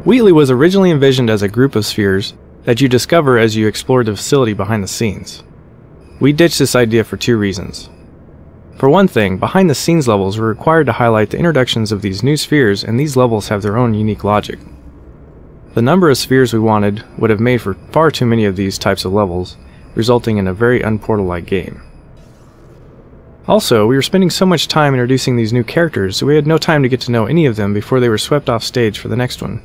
Wheatley was originally envisioned as a group of spheres that you discover as you explore the facility behind the scenes. We ditched this idea for two reasons. For one thing, behind the scenes levels were required to highlight the introductions of these new spheres, and these levels have their own unique logic. The number of spheres we wanted would have made for far too many of these types of levels, resulting in a very unportal-like game. Also, we were spending so much time introducing these new characters that we had no time to get to know any of them before they were swept off stage for the next one.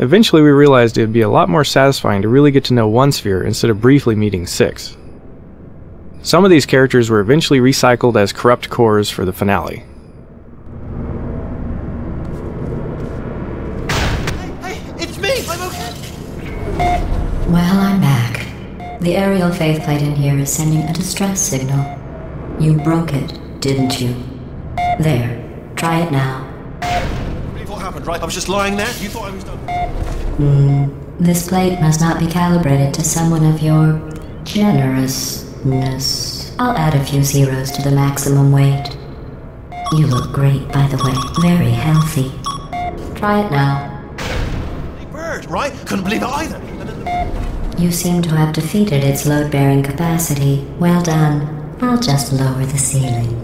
Eventually we realized it would be a lot more satisfying to really get to know one sphere instead of briefly meeting 6. Some of these characters were eventually recycled as corrupt cores for the finale. Hey, it's me! I'm okay! Well, I'm back. The aerial faith plate in here is sending a distress signal. You broke it, didn't you? There, try it now. What happened, right? I was just lying there. You thought I was done. This plate must not be calibrated to someone of your generousness. I'll add a few zeros to the maximum weight. You look great, by the way. Very healthy. Try it now. Big bird, right? Couldn't believe it either. You seem to have defeated its load-bearing capacity. Well done. I'll just lower the ceiling.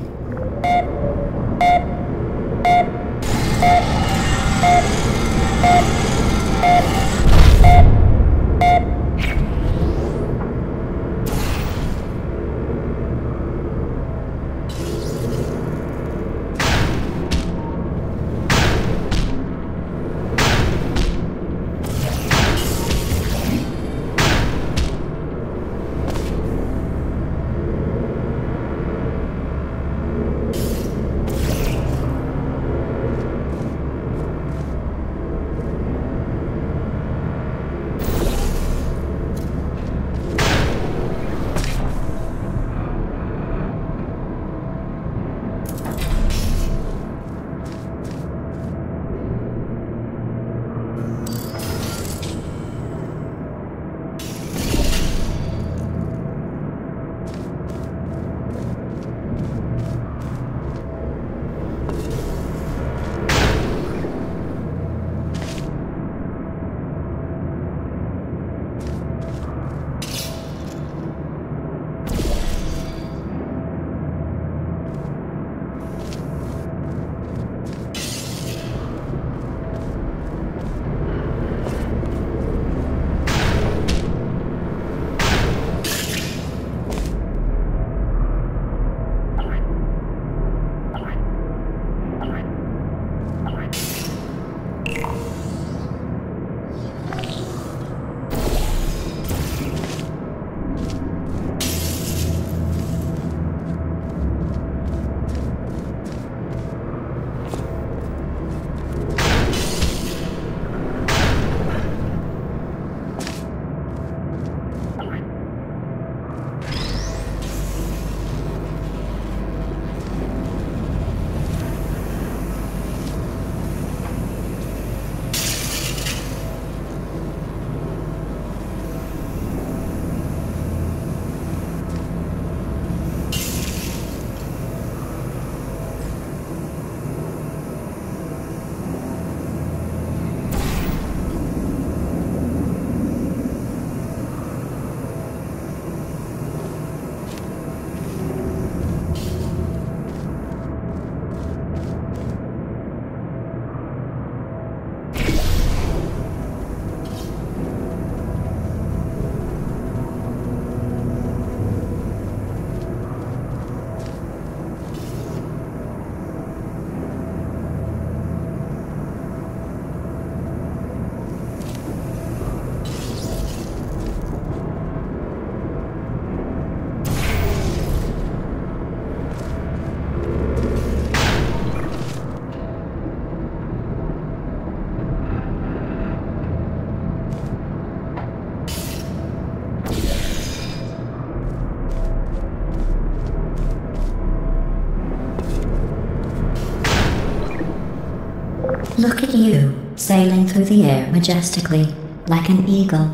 Look at you, sailing through the air majestically, like an eagle,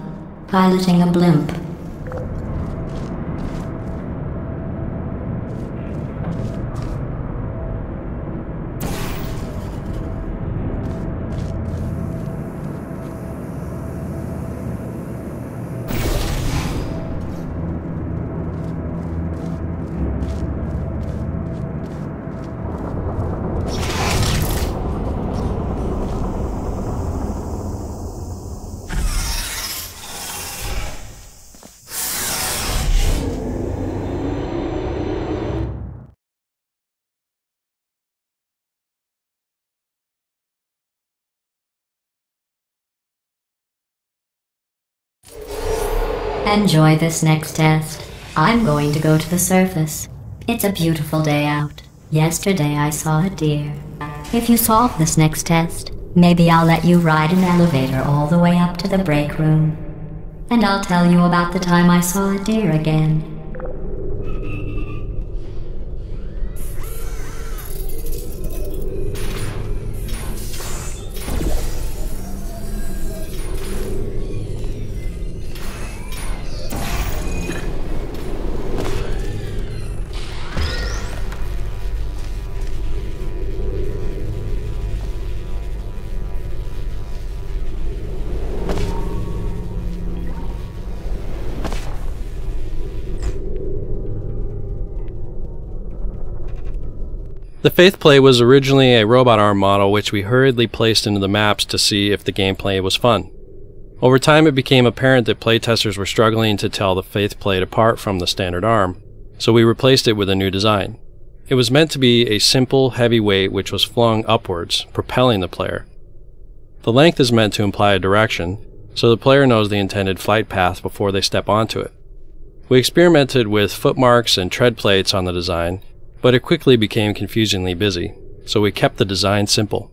piloting a blimp. Enjoy this next test. I'm going to go to the surface. It's a beautiful day out. Yesterday I saw a deer. If you solve this next test, maybe I'll let you ride an elevator all the way up to the break room. And I'll tell you about the time I saw a deer again. The Faith Play was originally a robot arm model which we hurriedly placed into the maps to see if the gameplay was fun. Over time it became apparent that playtesters were struggling to tell the Faith Plate apart from the standard arm, so we replaced it with a new design. It was meant to be a simple, heavy weight which was flung upwards, propelling the player. The length is meant to imply a direction, so the player knows the intended flight path before they step onto it. We experimented with footmarks and tread plates on the design, but it quickly became confusingly busy, so we kept the design simple.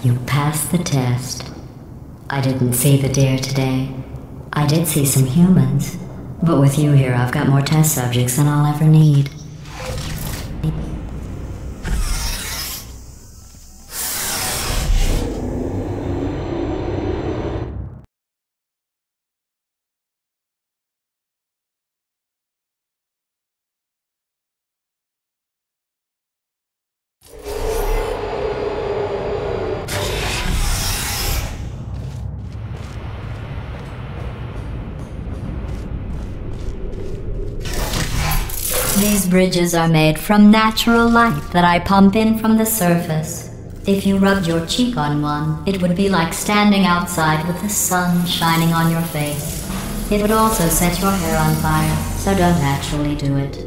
You passed the test. I didn't see the deer today. I did see some humans. But with you here, I've got more test subjects than I'll ever need. These bridges are made from natural light that I pump in from the surface. If you rubbed your cheek on one, it would be like standing outside with the sun shining on your face. It would also set your hair on fire, so don't actually do it.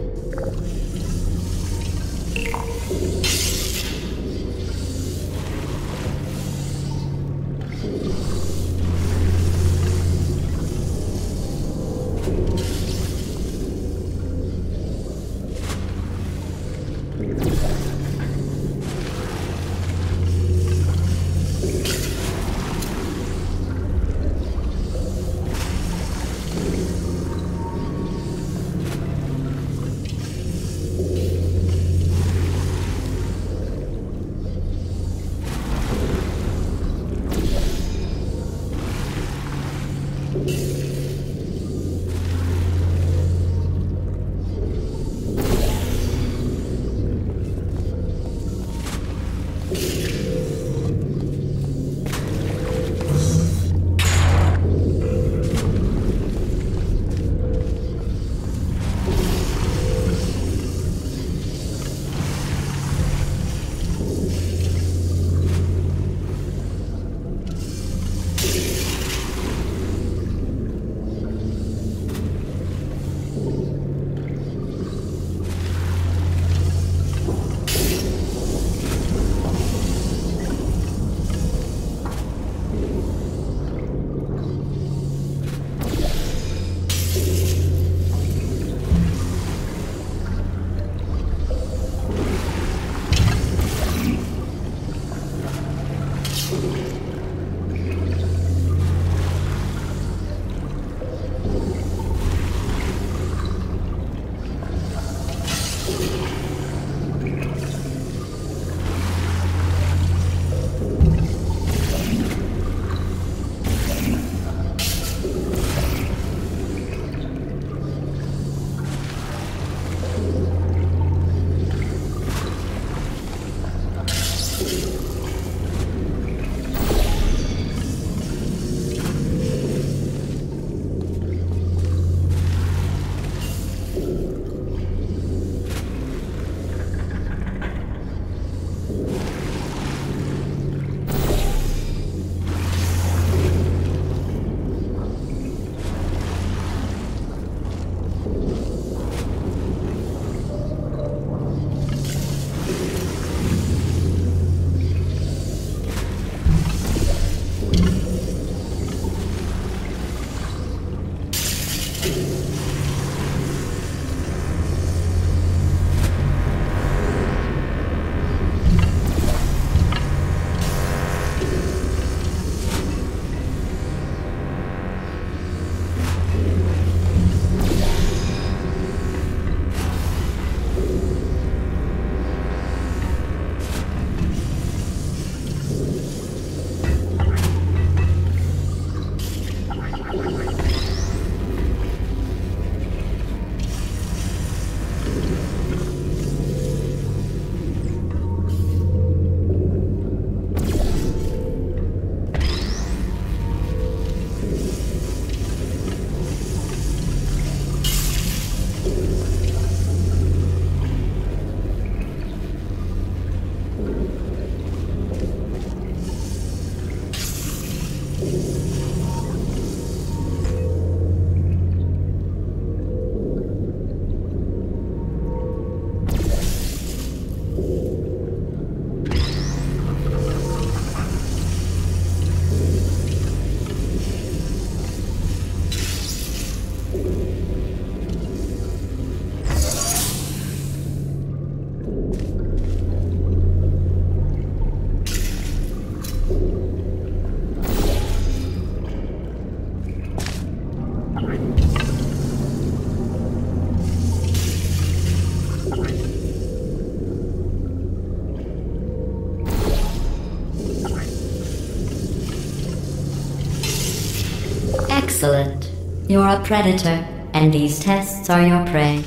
Excellent. You're a predator, and these tests are your prey.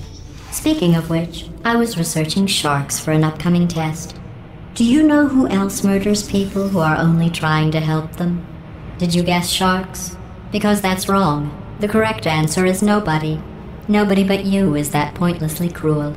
Speaking of which, I was researching sharks for an upcoming test. Do you know who else murders people who are only trying to help them? Did you guess sharks? Because that's wrong. The correct answer is nobody. Nobody but you is that pointlessly cruel.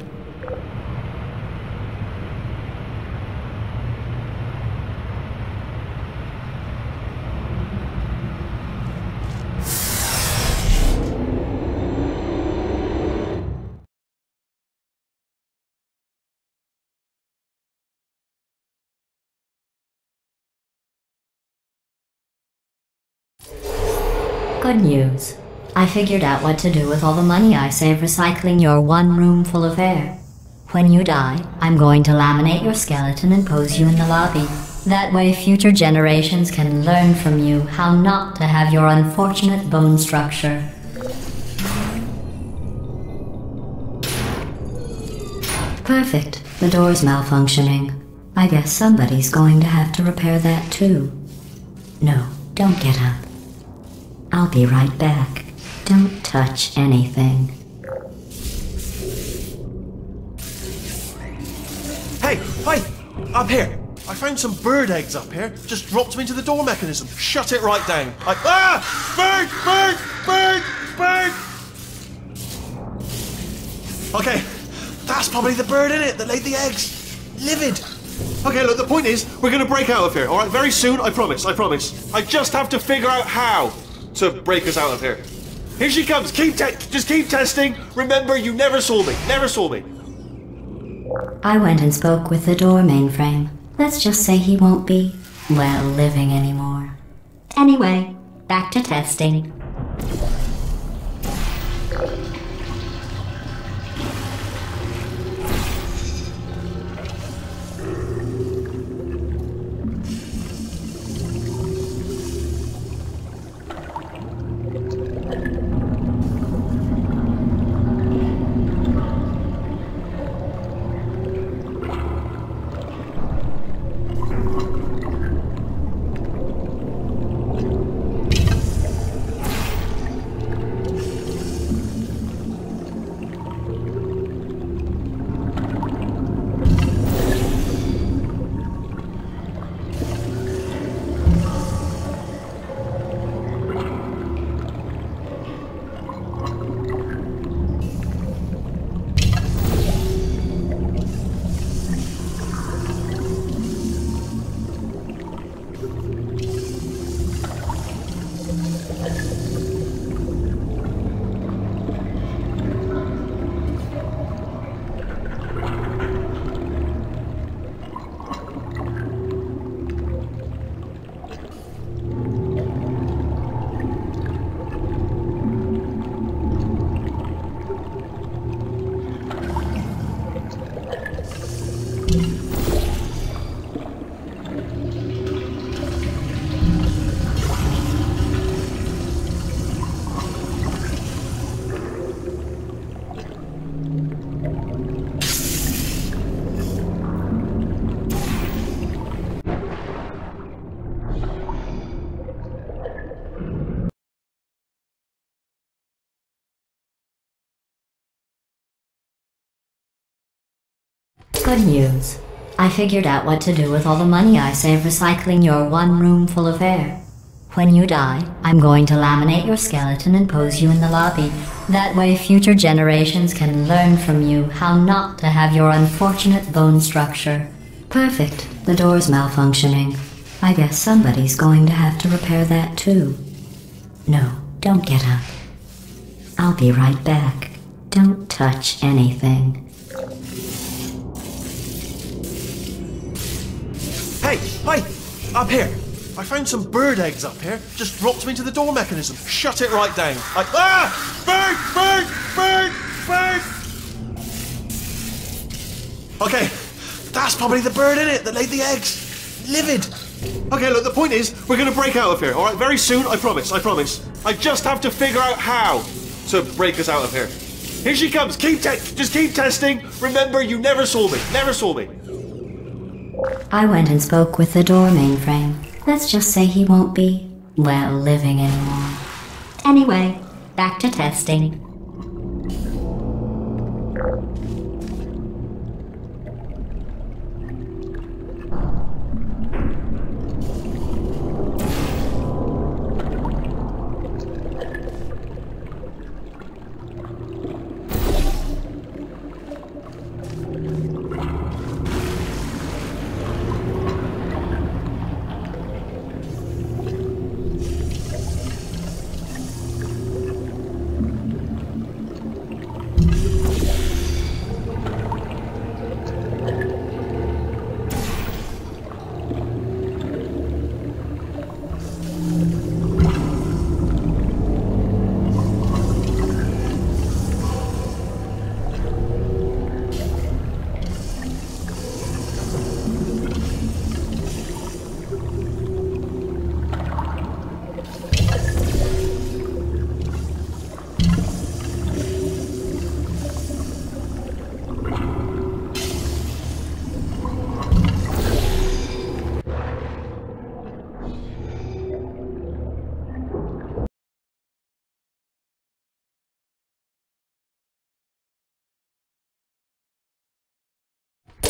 Good news. I figured out what to do with all the money I save recycling your one room full of air. When you die, I'm going to laminate your skeleton and pose you in the lobby. That way future generations can learn from you how not to have your unfortunate bone structure. Perfect. The door's malfunctioning. I guess somebody's going to have to repair that too. No, don't get up. I'll be right back. Don't touch anything. Hey, up here. I found some bird eggs up here. Just dropped them into the door mechanism. Shut it right down. Bird! Okay, that's probably the bird in it that laid the eggs. Livid. Okay, look, the point is, we're gonna break out of here, alright? Very soon, I promise. I just have to figure out how to break us out of here. Here she comes. Just keep testing. Remember, you never saw me. I went and spoke with the door mainframe. Let's just say he won't be, well, living anymore. Anyway, back to testing. Good news. I figured out what to do with all the money I save recycling your one room full of air. When you die, I'm going to laminate your skeleton and pose you in the lobby. That way future generations can learn from you how not to have your unfortunate bone structure. Perfect. The door's malfunctioning. I guess somebody's going to have to repair that too. No, don't get up. I'll be right back. Don't touch anything. Hey, up here. I found some bird eggs up here. Just dropped them into the door mechanism. Shut it right down. Bird! Okay, that's probably the bird in it that laid the eggs. Livid. Okay, look, the point is, we're gonna break out of here, alright? Very soon, I promise. I just have to figure out how to break us out of here. Here she comes. Just keep testing. Remember, you never saw me. I went and spoke with the door mainframe. Let's just say he won't be, well, living anymore. Anyway, back to testing.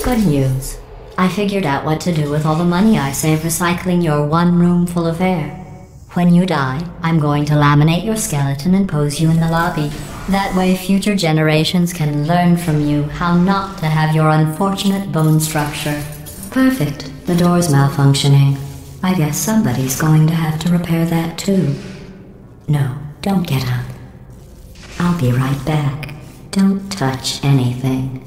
Good news. I figured out what to do with all the money I saved recycling your one room full of air. When you die, I'm going to laminate your skeleton and pose you in the lobby. That way future generations can learn from you how not to have your unfortunate bone structure. Perfect. The door's malfunctioning. I guess somebody's going to have to repair that too. No, don't get up. I'll be right back. Don't touch anything.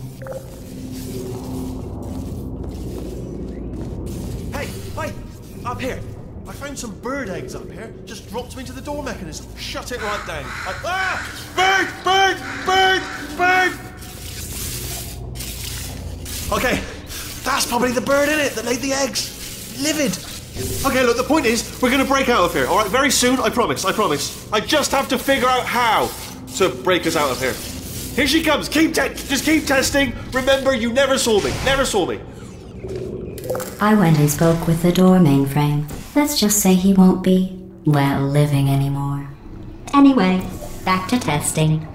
Up here. I found some bird eggs up here. Just dropped them into the door mechanism. Shut it right down. Bird! Bird! Bird! Bird! Okay, that's probably the bird in it that laid the eggs. Livid. Okay, look, the point is, we're gonna break out of here, alright? Very soon, I promise, I promise. I just have to figure out how to break us out of here. Here she comes. Just keep testing. Remember, you never saw me. Never saw me. I went and spoke with the door mainframe. Let's just say he won't be, well, living anymore. Anyway, back to testing.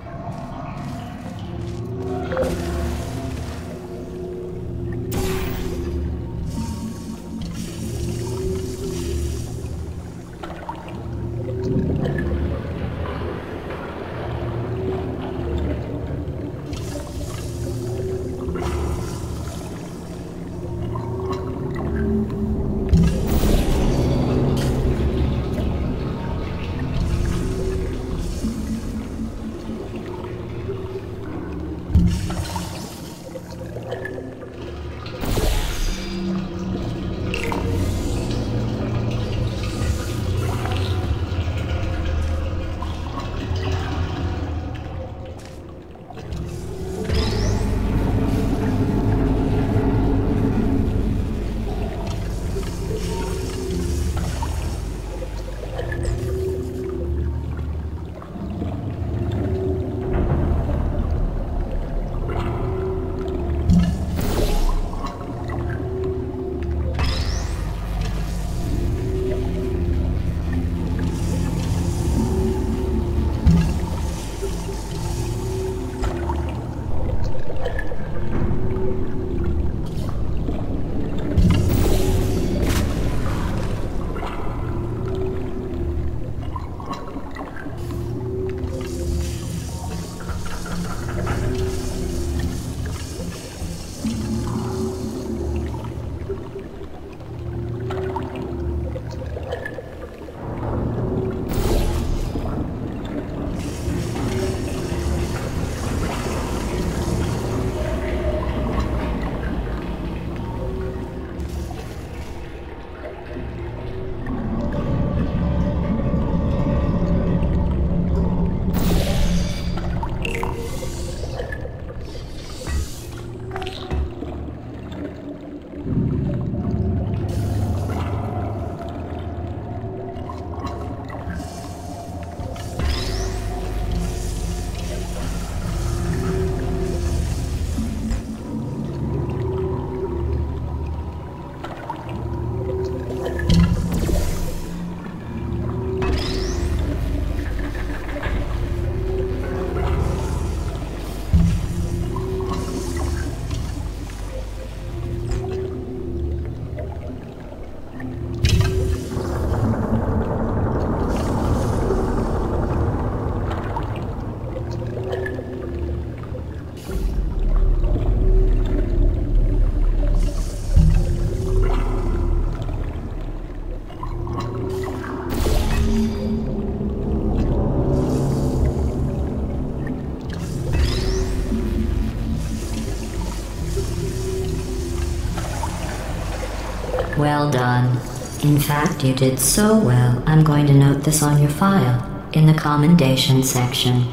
Well done. In fact, you did so well, I'm going to note this on your file, in the commendation section.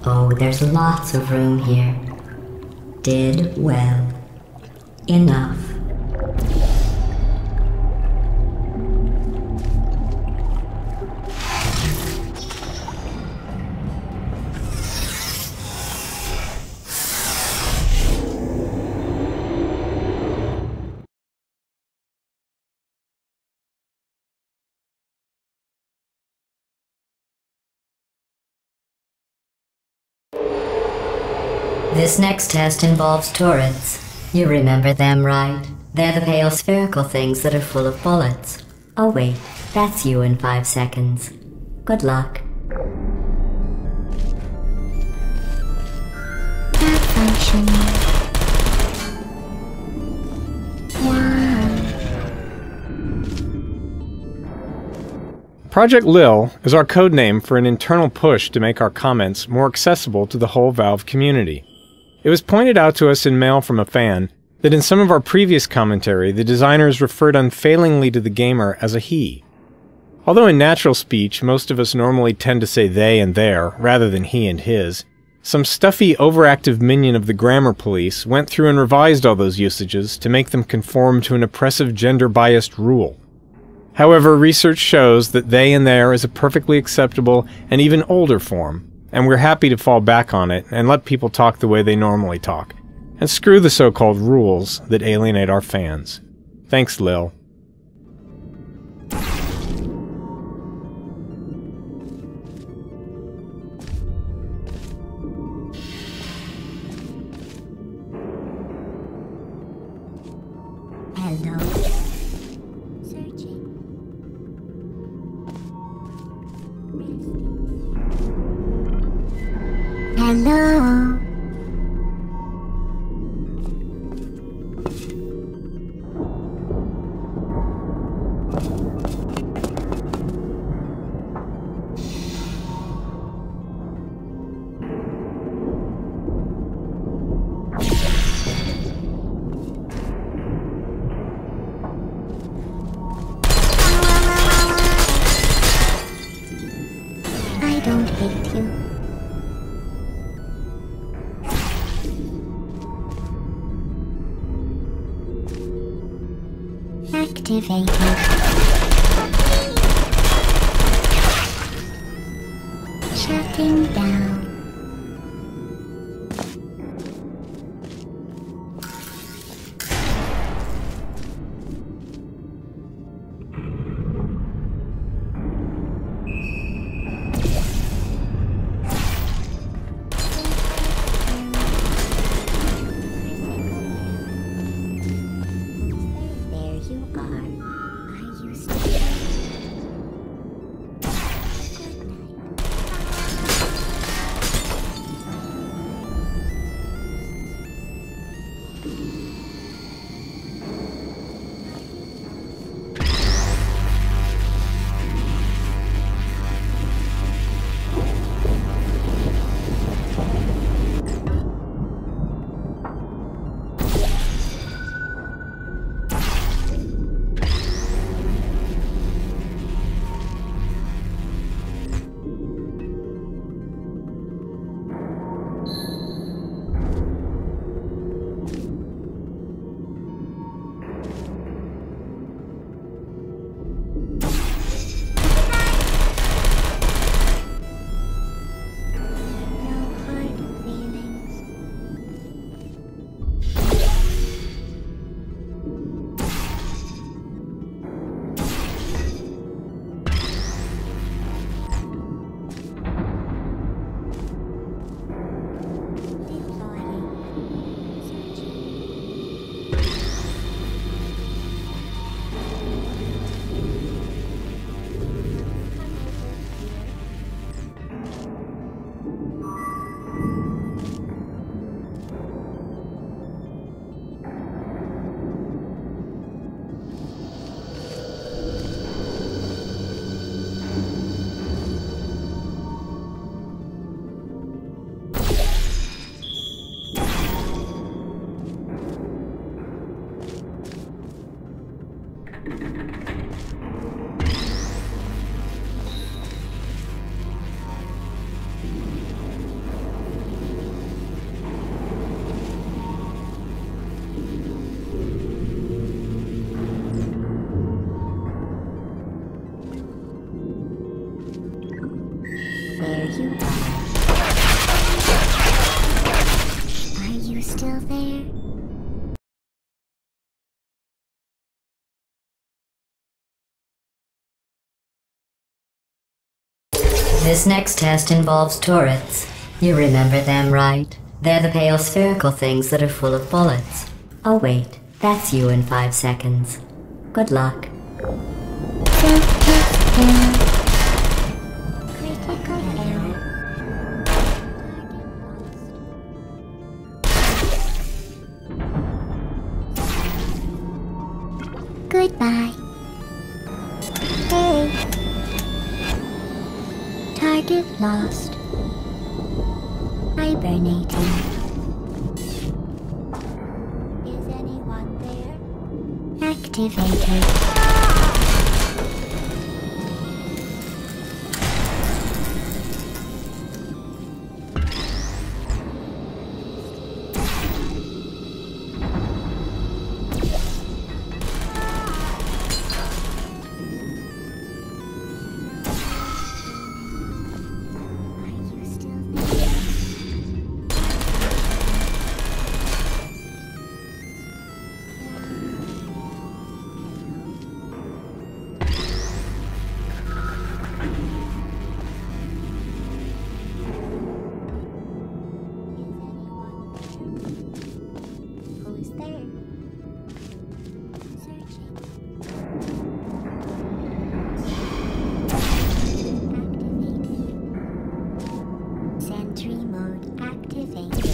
Oh, there's lots of room here. Did well. Enough. This next test involves turrets. You remember them, right? They're the pale spherical things that are full of bullets. Oh wait, that's you in 5 seconds. Good luck. Malfunction. Wow. Project Lil is our code name for an internal push to make our comments more accessible to the whole Valve community. It was pointed out to us in mail from a fan that in some of our previous commentary, the designers referred unfailingly to the gamer as a he. Although in natural speech, most of us normally tend to say they and their, rather than he and his, some stuffy, overactive minion of the grammar police went through and revised all those usages to make them conform to an oppressive gender-biased rule. However, research shows that they and their is a perfectly acceptable and even older form, and we're happy to fall back on it and let people talk the way they normally talk, and screw the so-called rules that alienate our fans. Thanks, Lil. Hello. Searching. Hello. I don't hate you. Activated. Shutting down. There you are. I used to. Good night. There you are. Are you still there? This next test involves turrets. You remember them, right? They're the pale spherical things that are full of bullets. Oh wait, that's you in 5 seconds. Good luck. Critical error. Goodbye. Hey. Target lost. Hibernating. Is anyone there? Activated. Who's there? Searching. Activated. Sentry mode activated.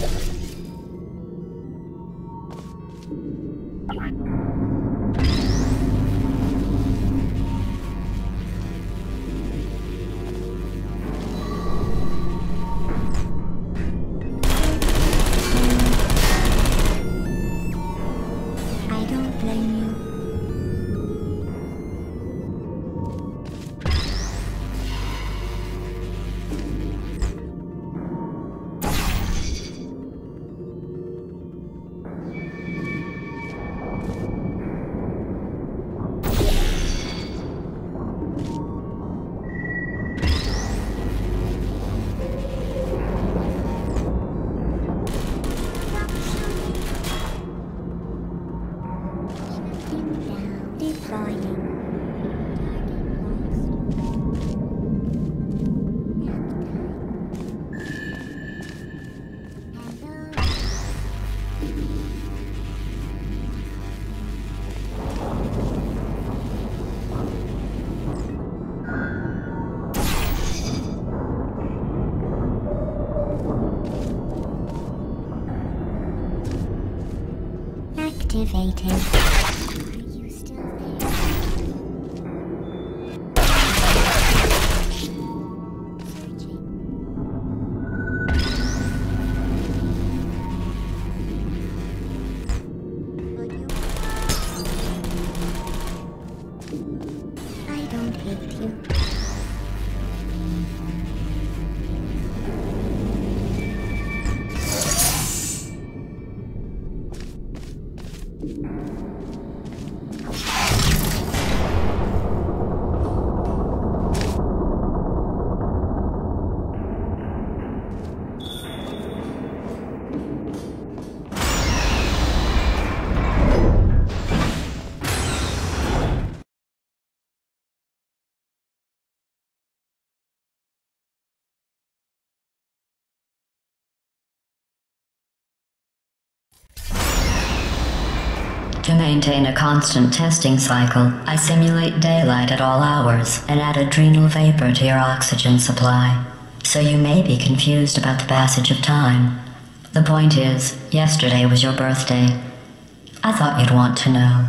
I don't blame you. Shutting down. Deploying. Activated. Are you still there? Searching. Would you? I don't hate you. To maintain a constant testing cycle, I simulate daylight at all hours and add adrenal vapor to your oxygen supply. So you may be confused about the passage of time. The point is, yesterday was your birthday. I thought you'd want to know.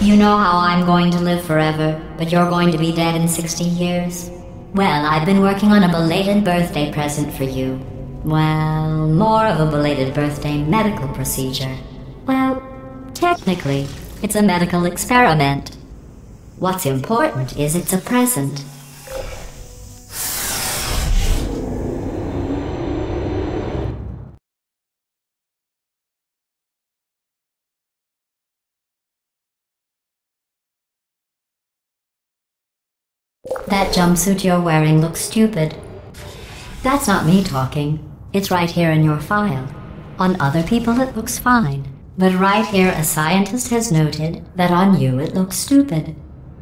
You know how I'm going to live forever, but you're going to be dead in 60 years? Well, I've been working on a belated birthday present for you. Well, more of a belated birthday medical procedure. Well, technically, it's a medical experiment. What's important is it's a present. That jumpsuit you're wearing looks stupid. That's not me talking. It's right here in your file. On other people it looks fine. But right here a scientist has noted that on you it looks stupid.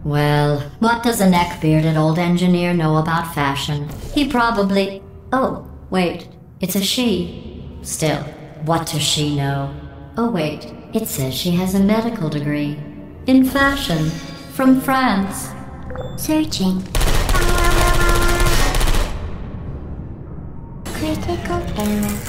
Well, what does a neck-bearded old engineer know about fashion? He probably... Oh, wait, it's a she. Still, what does she know? Oh wait, it says she has a medical degree. In fashion. From France. Searching. Critical error.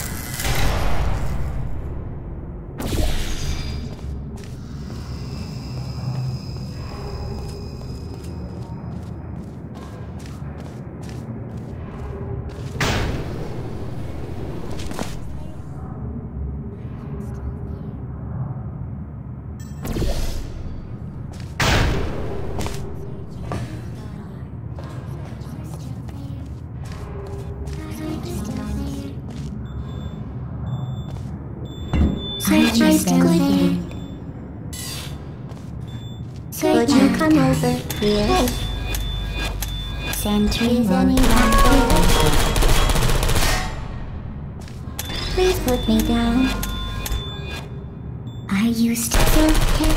Searching still there. Would you come over here? Sentry one. Please put me down. Are you still here?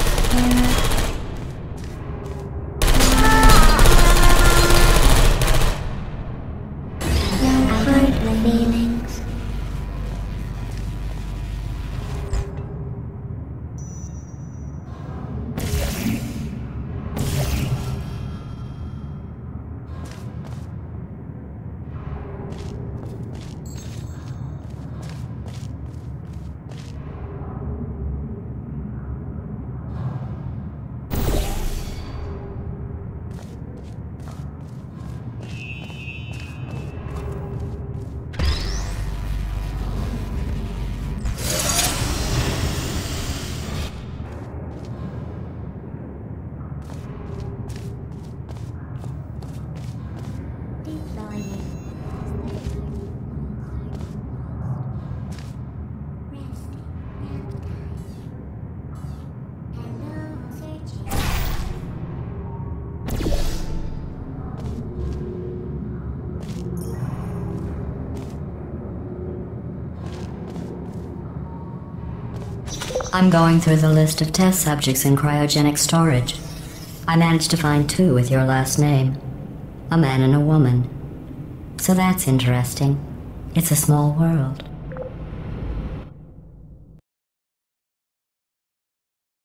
No hard feelings. I'm going through the list of test subjects in cryogenic storage. I managed to find 2 with your last name. A man and a woman. So that's interesting. It's a small world.